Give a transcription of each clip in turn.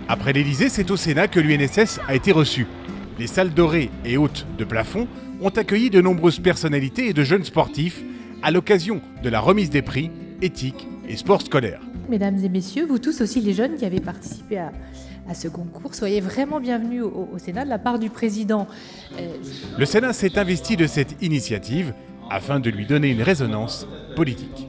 Après l'Élysée, c'est au Sénat que l'UNSS a été reçu. Les salles dorées et hautes de plafond ont accueilli de nombreuses personnalités et de jeunes sportifs à l'occasion de la remise des prix éthique et sport scolaire. Mesdames et messieurs, vous tous aussi les jeunes qui avez participé à ce concours, soyez vraiment bienvenus au Sénat de la part du président. Le Sénat s'est investi de cette initiative afin de lui donner une résonance politique.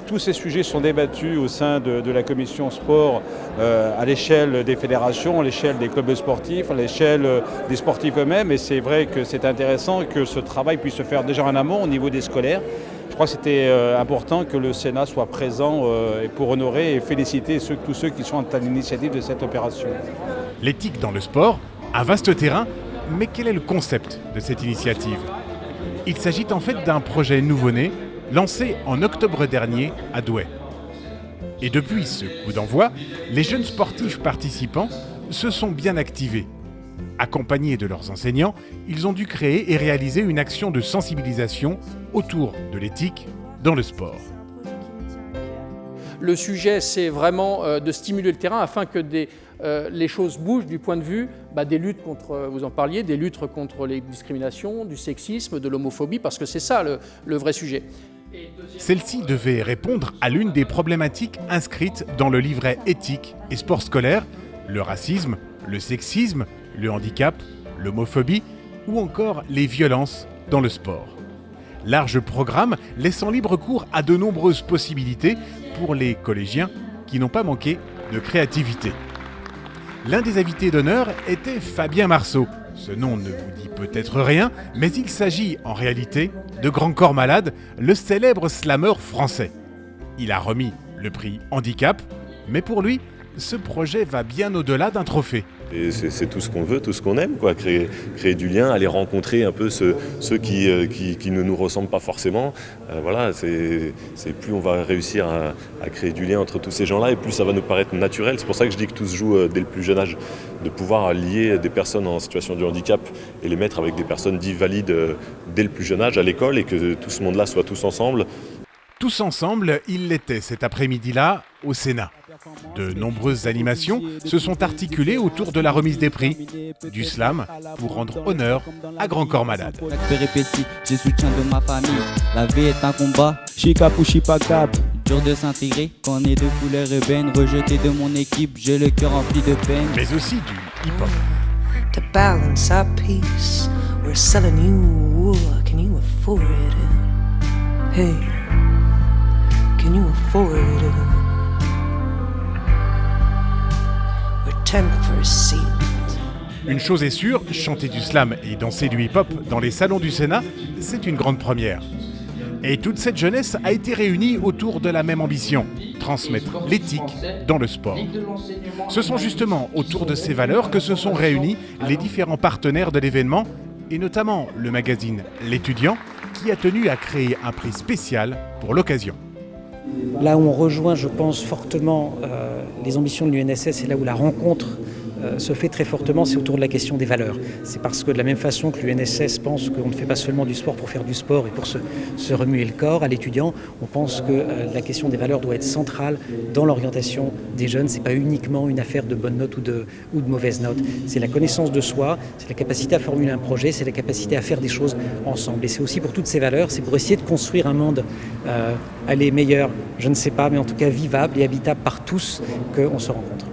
Tous ces sujets sont débattus au sein de la commission sport à l'échelle des fédérations, à l'échelle des clubs sportifs, à l'échelle des sportifs eux-mêmes. Et c'est vrai que c'est intéressant que ce travail puisse se faire déjà en amont au niveau des scolaires. Je crois que c'était important que le Sénat soit présent pour honorer et féliciter tous ceux qui sont à l'initiative de cette opération. L'éthique dans le sport, un vaste terrain, mais quel est le concept de cette initiative ? Il s'agit en fait d'un projet nouveau-né lancé en octobre dernier à Douai. Et depuis ce coup d'envoi, les jeunes sportifs participants se sont bien activés. Accompagnés de leurs enseignants, ils ont dû créer et réaliser une action de sensibilisation autour de l'éthique dans le sport. Le sujet, c'est vraiment de stimuler le terrain afin que les choses bougent du point de vue des luttes contre, vous en parliez, des luttes contre les discriminations, du sexisme, de l'homophobie, parce que c'est ça le vrai sujet. Celle-ci devait répondre à l'une des problématiques inscrites dans le livret éthique et sport scolaire, le racisme, le sexisme, le handicap, l'homophobie ou encore les violences dans le sport. Large programme laissant libre cours à de nombreuses possibilités pour les collégiens qui n'ont pas manqué de créativité. L'un des invités d'honneur était Fabien Marceau. Ce nom ne vous dit peut-être rien, mais il s'agit en réalité de Grand Corps Malade, le célèbre slameur français. Il a remis le prix handicap, mais pour lui, ce projet va bien au-delà d'un trophée. Et c'est tout ce qu'on veut, tout ce qu'on aime, quoi. Créer du lien, aller rencontrer un peu ceux qui ne nous ressemblent pas forcément. Voilà, c'est plus on va réussir à créer du lien entre tous ces gens-là et plus ça va nous paraître naturel. C'est pour ça que je dis que tout se joue dès le plus jeune âge, de pouvoir lier des personnes en situation de handicap et les mettre avec des personnes dites valides dès le plus jeune âge à l'école et que tout ce monde-là soit tous ensemble. Tous ensemble, ils l'étaient cet après-midi-là au Sénat. De nombreuses animations se sont articulées autour de la remise des prix, du slam pour rendre honneur à Grand Corps Malade. J'ai soutien de ma famille, la vie est un combat, chicap ou chipacap. Dur de s'intégrer, quand on est de couleur ébène, rejeté de mon équipe, j'ai le cœur rempli de peine. Mais aussi du hip-hop. To balance our peace, we're selling you wool, can you afford it? Hey, can you afford it? Une chose est sûre, chanter du slam et danser du hip-hop dans les salons du Sénat, c'est une grande première. Et toute cette jeunesse a été réunie autour de la même ambition, transmettre l'éthique dans le sport. Ce sont justement autour de ces valeurs que se sont réunis les différents partenaires de l'événement, et notamment le magazine L'Étudiant, qui a tenu à créer un prix spécial pour l'occasion. Là où on rejoint, je pense, fortement les ambitions de l'UNSS et là où la rencontre se fait très fortement, c'est autour de la question des valeurs. C'est parce que de la même façon que l'UNSS pense qu'on ne fait pas seulement du sport pour faire du sport et pour se remuer le corps, à l'étudiant, on pense que la question des valeurs doit être centrale dans l'orientation des jeunes. C'est pas uniquement une affaire de bonnes notes ou de mauvaises notes. C'est la connaissance de soi, c'est la capacité à formuler un projet, c'est la capacité à faire des choses ensemble. Et c'est aussi pour toutes ces valeurs, c'est pour essayer de construire un monde meilleur, je ne sais pas, mais en tout cas vivable et habitable par tous qu'on se rencontre.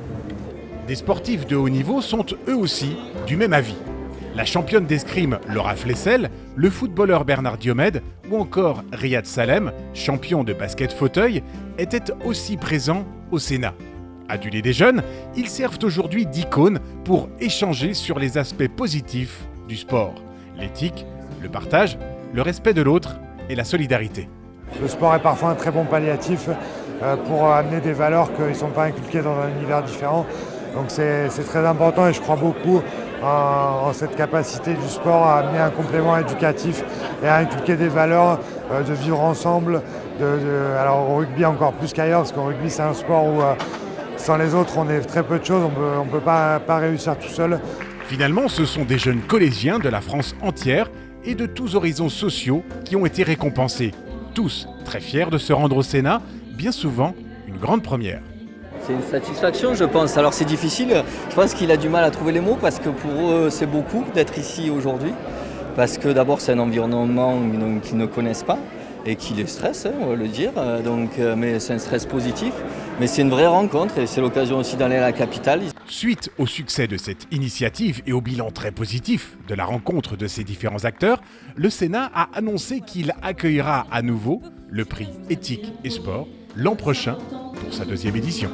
Des sportifs de haut niveau sont eux aussi du même avis. La championne d'escrime Laura Flessel, le footballeur Bernard Diomède ou encore Riyad Salem, champion de basket fauteuil, étaient aussi présents au Sénat. Adulés des jeunes, ils servent aujourd'hui d'icônes pour échanger sur les aspects positifs du sport. L'éthique, le partage, le respect de l'autre et la solidarité. Le sport est parfois un très bon palliatif pour amener des valeurs qui ne sont pas inculquées dans un univers différent. Donc c'est très important et je crois beaucoup en cette capacité du sport à amener un complément éducatif et à inculquer des valeurs de vivre ensemble. Alors au rugby encore plus qu'ailleurs, parce qu'au rugby c'est un sport où sans les autres on est très peu de choses, on ne peut pas réussir tout seul. Finalement, ce sont des jeunes collégiens de la France entière et de tous horizons sociaux qui ont été récompensés. Tous très fiers de se rendre au Sénat, bien souvent une grande première. C'est une satisfaction, je pense. Alors c'est difficile, je pense qu'il a du mal à trouver les mots parce que pour eux c'est beaucoup d'être ici aujourd'hui. Parce que d'abord c'est un environnement qu'ils ne connaissent pas et qui les stresse, on va le dire. Mais c'est un stress positif. Mais c'est une vraie rencontre et c'est l'occasion aussi d'aller à la capitale. Suite au succès de cette initiative et au bilan très positif de la rencontre de ces différents acteurs, le Sénat a annoncé qu'il accueillera à nouveau le prix Éthique et Sport l'an prochain pour sa 2e édition.